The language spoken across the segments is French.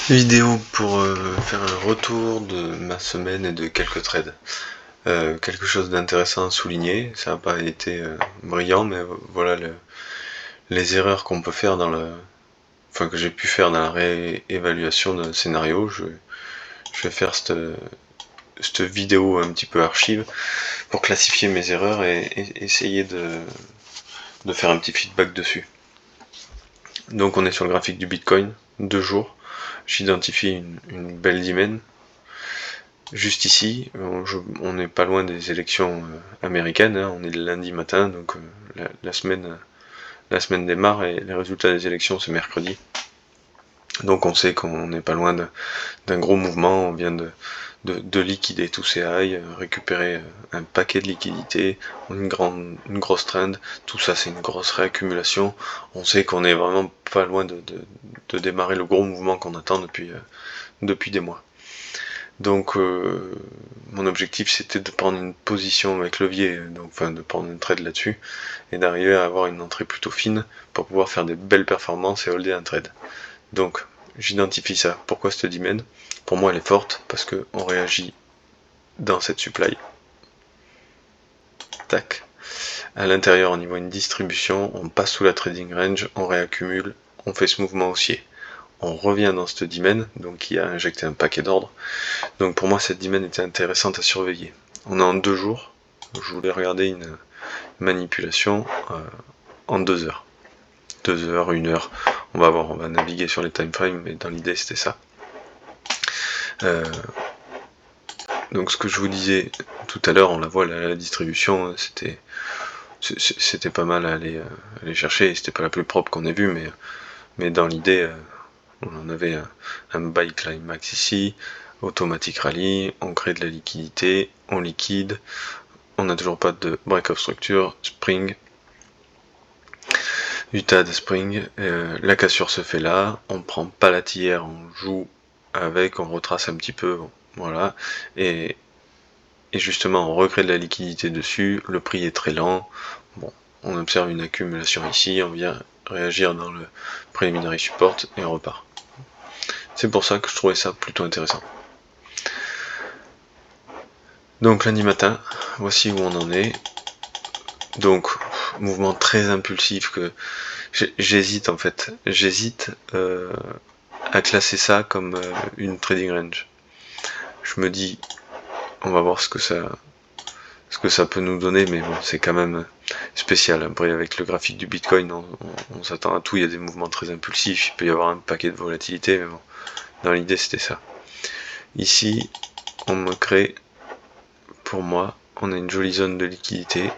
Vidéo pour faire un retour de ma semaine et de quelques trades. Quelque chose d'intéressant à souligner, ça n'a pas été brillant, mais voilà les erreurs qu'on peut faire enfin que j'ai pu faire dans la réévaluation d'un scénario. Je vais faire cette vidéo un petit peu archive pour classifier mes erreurs et essayer de faire un petit feedback dessus. Donc on est sur le graphique du Bitcoin, 2 jours. J'identifie une belle dizaine. Juste ici, on n'est pas loin des élections américaines, hein, on est le lundi matin, donc la semaine démarre et les résultats des élections c'est mercredi. Donc on sait qu'on n'est pas loin d'un gros mouvement, on vient de liquider tous ces highs, récupérer un paquet de liquidités, une grosse trend, tout ça c'est une grosse réaccumulation, on sait qu'on est vraiment pas loin de démarrer le gros mouvement qu'on attend depuis des mois. Donc mon objectif c'était de prendre une position avec levier, donc enfin de prendre une trade là-dessus, et d'arriver à avoir une entrée plutôt fine pour pouvoir faire des belles performances et holder un trade. Donc j'identifie ça. Pourquoi cette demand? Pour moi elle est forte parce qu'on réagit dans cette supply. Tac. À l'intérieur on y voit une distribution, on passe sous la trading range, on réaccumule, on fait ce mouvement haussier. On revient dans cette demand, donc qui a injecté un paquet d'ordre. Donc pour moi cette demand était intéressante à surveiller. On est en 2 jours, je voulais regarder une manipulation en 2 heures. 2 heures, 1 heure, on va voir, on va naviguer sur les time frames, mais dans l'idée c'était ça. Donc ce que je vous disais tout à l'heure, on la voit la distribution, c'était pas mal à aller chercher, c'était pas la plus propre qu'on ait vue, mais dans l'idée, on en avait un buy climax ici, automatique rally, on crée de la liquidité, on liquide, on n'a toujours pas de break of structure, spring, UTAD spring, la cassure se fait là, on prend pas la tillère, on joue avec, on retrace un petit peu, voilà, et justement on recrée de la liquidité dessus, le prix est très lent, bon, on observe une accumulation ici, on vient réagir dans le preliminary support et on repart. C'est pour ça que je trouvais ça plutôt intéressant. Donc lundi matin, voici où on en est. Donc mouvement très impulsif que j'hésite en fait. J'hésite à classer ça comme une trading range. Je me dis, on va voir ce que ça peut nous donner, mais bon, c'est quand même spécial. Après, avec le graphique du Bitcoin, on s'attend à tout. Il y a des mouvements très impulsifs, il peut y avoir un paquet de volatilité, mais bon, dans l'idée c'était ça. Ici, on me crée, pour moi, on a une jolie zone de liquidité.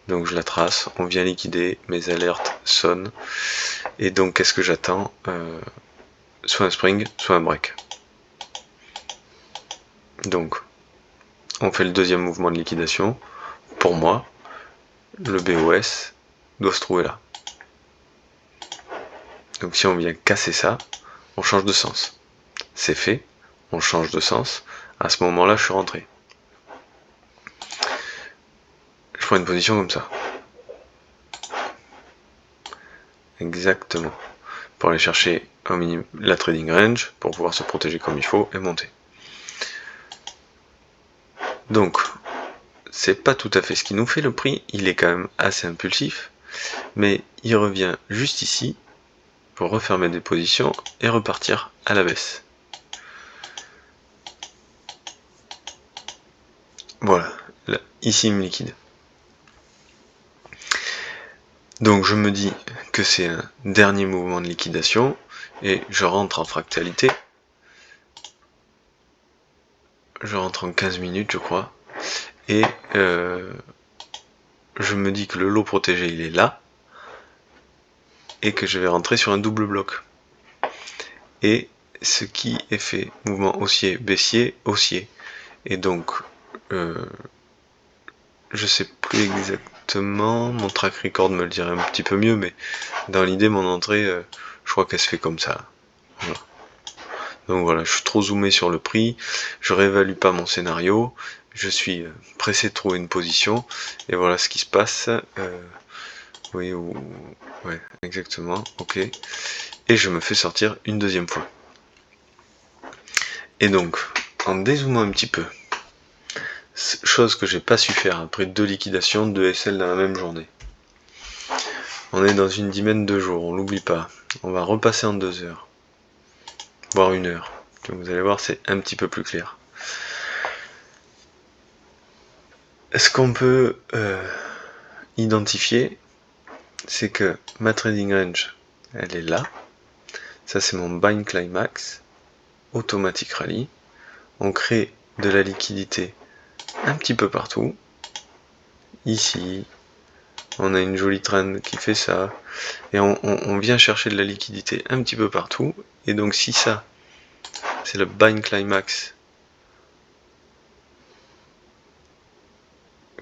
Donc je la trace, on vient liquider, mes alertes sonnent, et donc qu'est-ce que j'attends? Soit un spring, soit un break. Donc on fait le deuxième mouvement de liquidation. Pour moi, le BOS doit se trouver là. Donc si on vient casser ça, on change de sens. C'est fait, on change de sens, à ce moment-là je suis rentré. Je prends une position comme ça. Exactement. Pour aller chercher au minimum la trading range, pour pouvoir se protéger comme il faut et monter. Donc, c'est pas tout à fait ce qui nous fait le prix, il est quand même assez impulsif, mais il revient juste ici pour refermer des positions et repartir à la baisse. Voilà, là, ici il me liquide. Donc je me dis que c'est un dernier mouvement de liquidation et je rentre en fractalité. Je rentre en 15 minutes je crois. Et je me dis que le lot protégé il est là et que je vais rentrer sur un double bloc. Et ce qui est fait mouvement haussier, baissier, haussier. Et donc je sais plus exactement, mon track record me le dirait un petit peu mieux, mais dans l'idée mon entrée je crois qu'elle se fait comme ça. Voilà. Donc voilà, je suis trop zoomé sur le prix, je réévalue pas mon scénario, je suis pressé de trouver une position, et voilà ce qui se passe. Oui, ouais, exactement, ok. Et je me fais sortir une deuxième fois. Et donc, en dézoomant un petit peu, chose que j'ai pas su faire après 2 liquidations, 2 SL dans la même journée. On est dans une dizaine de jours, on l'oublie pas. On va repasser en 2 heures, voire 1 heure. Donc vous allez voir, c'est un petit peu plus clair. Ce qu'on peut identifier, c'est que ma trading range, elle est là. Ça, c'est mon bind climax, automatique rallye. On crée de la liquidité un petit peu partout. Ici, on a une jolie trend qui fait ça. Et on vient chercher de la liquidité un petit peu partout. Et donc, si ça, c'est le bind climax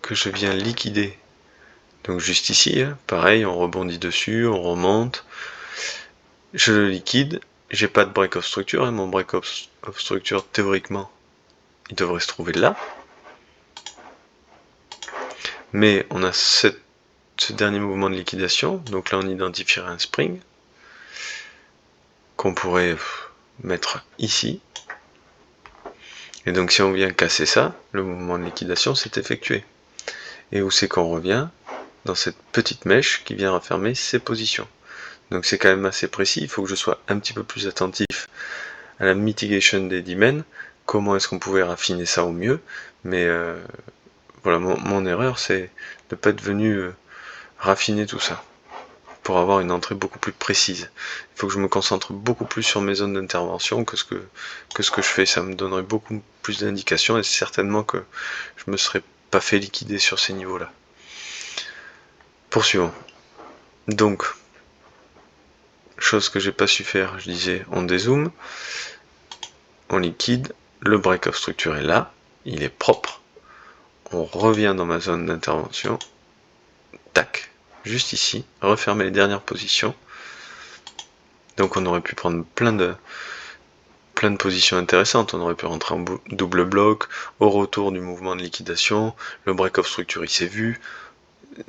que je viens liquider, donc juste ici, hein, pareil, on rebondit dessus, on remonte, je le liquide, j'ai pas de break of structure, hein, mon break of structure théoriquement il devrait se trouver là, mais on a ce dernier mouvement de liquidation, donc là on identifierait un spring qu'on pourrait mettre ici, et donc si on vient casser ça, le mouvement de liquidation s'est effectué. Et où c'est qu'on revient? Dans cette petite mèche qui vient refermer ces positions. Donc c'est quand même assez précis, il faut que je sois un petit peu plus attentif à la mitigation des demons, comment est-ce qu'on pouvait raffiner ça au mieux, mais voilà, mon erreur c'est de ne pas être venu raffiner tout ça, pour avoir une entrée beaucoup plus précise. Il faut que je me concentre beaucoup plus sur mes zones d'intervention que ce que je fais, ça me donnerait beaucoup plus d'indications, et certainement que je me serais pas fait liquider sur ces niveaux-là. Poursuivons. Donc, chose que j'ai pas su faire, je disais, on dézoome, on liquide, le break of structure est là, il est propre, on revient dans ma zone d'intervention, tac, juste ici, refermer les dernières positions, donc on aurait pu prendre plein de positions intéressantes, on aurait pu rentrer en double bloc, au retour du mouvement de liquidation, le break of structure il s'est vu,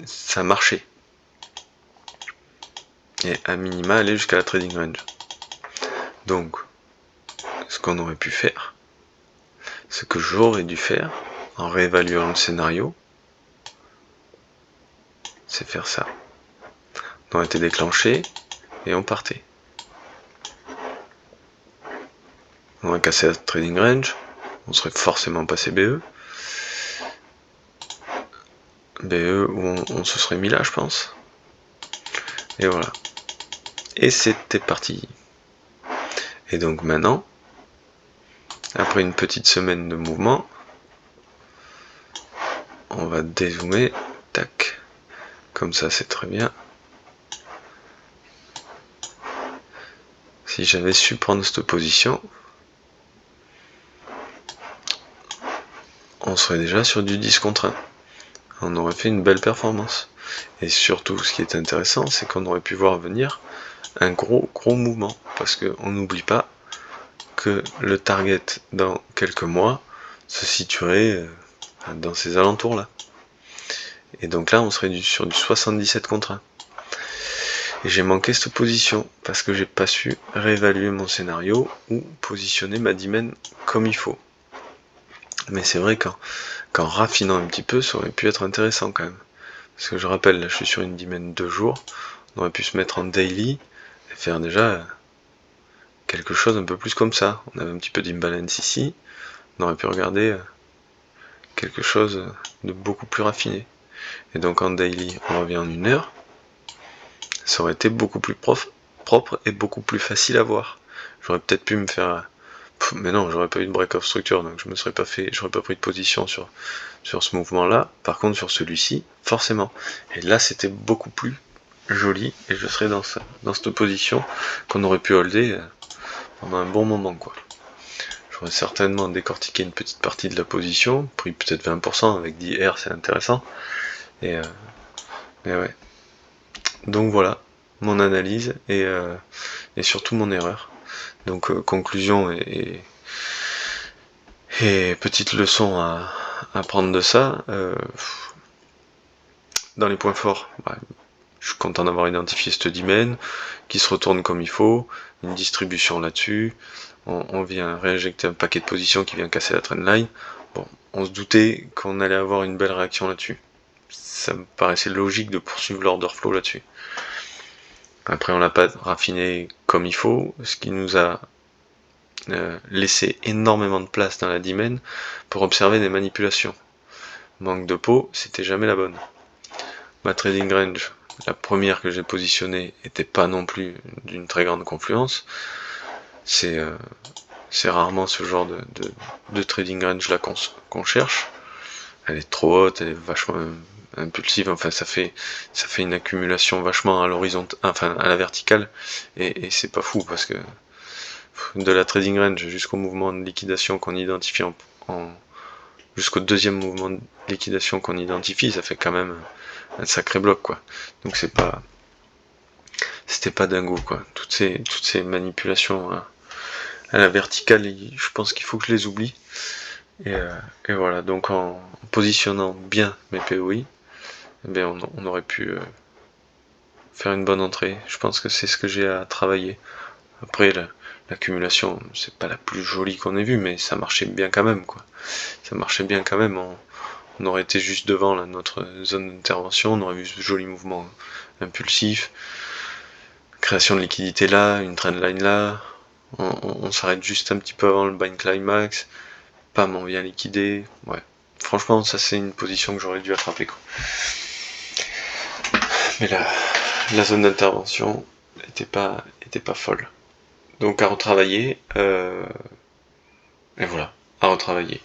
ça marchait, et à minima aller jusqu'à la trading range. Donc, ce qu'on aurait pu faire, ce que j'aurais dû faire, en réévaluant le scénario, c'est faire ça. On aurait été déclenché, et on partait. On aurait cassé la trading range, on serait forcément passé BE. BE où on se serait mis là, je pense. Et voilà. Et c'était parti. Et donc maintenant, après une petite semaine de mouvement, on va dézoomer, tac, comme ça c'est très bien. Si j'avais su prendre cette position, on serait déjà sur du 10 contre 1. On aurait fait une belle performance. Et surtout, ce qui est intéressant, c'est qu'on aurait pu voir venir un gros mouvement, parce qu'on n'oublie pas que le target dans quelques mois se situerait dans ces alentours là, et donc là on serait sur du 77 contre 1, et j'ai manqué cette position parce que j'ai pas su réévaluer mon scénario ou positionner ma dimen comme il faut. Mais c'est vrai qu'en raffinant un petit peu, ça aurait pu être intéressant quand même, parce que je rappelle, là je suis sur une dimen de 2 jours, on aurait pu se mettre en daily et faire déjà quelque chose un peu plus comme ça. On avait un petit peu d'imbalance ici, on aurait pu regarder quelque chose de beaucoup plus raffiné. Et donc en daily, on revient en 1 heure, ça aurait été beaucoup plus propre et beaucoup plus facile à voir. J'aurais peut-être pu me faire... Mais non, j'aurais pas eu de break of structure, donc je me serais pas fait, j'aurais pas pris de position sur ce mouvement-là. Par contre, sur celui-ci, forcément. Et là, c'était beaucoup plus joli, et je serais dans cette position qu'on aurait pu holder pendant un bon moment, quoi. J'aurais certainement décortiqué une petite partie de la position, pris peut-être 20%, avec 10 R, c'est intéressant. Et ouais. Donc voilà, mon analyse et surtout mon erreur. Donc conclusion et petite leçon à prendre de ça. Dans les points forts, bah, je suis content d'avoir identifié ce daemon, qui se retourne comme il faut, une distribution là-dessus, on vient réinjecter un paquet de positions qui vient casser la trendline. Bon, on se doutait qu'on allait avoir une belle réaction là-dessus. Ça me paraissait logique de poursuivre l'order flow là-dessus. Après, on l'a pas raffiné comme il faut, ce qui nous a laissé énormément de place dans la daemon pour observer des manipulations. Manque de peau, c'était jamais la bonne. Ma trading range, la première que j'ai positionnée, était pas non plus d'une très grande confluence. C'est rarement ce genre de trading range là qu'on cherche. Elle est trop haute, elle est vachement impulsive, enfin ça fait une accumulation vachement à l'horizontale, enfin à la verticale, et c'est pas fou parce que de la trading range jusqu'au mouvement de liquidation qu'on identifie jusqu'au deuxième mouvement de liquidation qu'on identifie, ça fait quand même un sacré bloc quoi. Donc c'était pas dingo quoi. Toutes ces manipulations à la verticale, je pense qu'il faut que je les oublie. Et voilà, donc en positionnant bien mes POI, eh bien on aurait pu faire une bonne entrée. Je pense que c'est ce que j'ai à travailler. Après, l'accumulation, c'est pas la plus jolie qu'on ait vue, mais ça marchait bien quand même, quoi. Ça marchait bien quand même. On aurait été juste devant là, notre zone d'intervention, on aurait vu ce joli mouvement impulsif, création de liquidité là, une trendline là, on s'arrête juste un petit peu avant le bind climax, pam, on vient liquider, ouais. Franchement, ça c'est une position que j'aurais dû attraper, quoi. Mais la zone d'intervention était pas folle. Donc à retravailler, et voilà, à retravailler.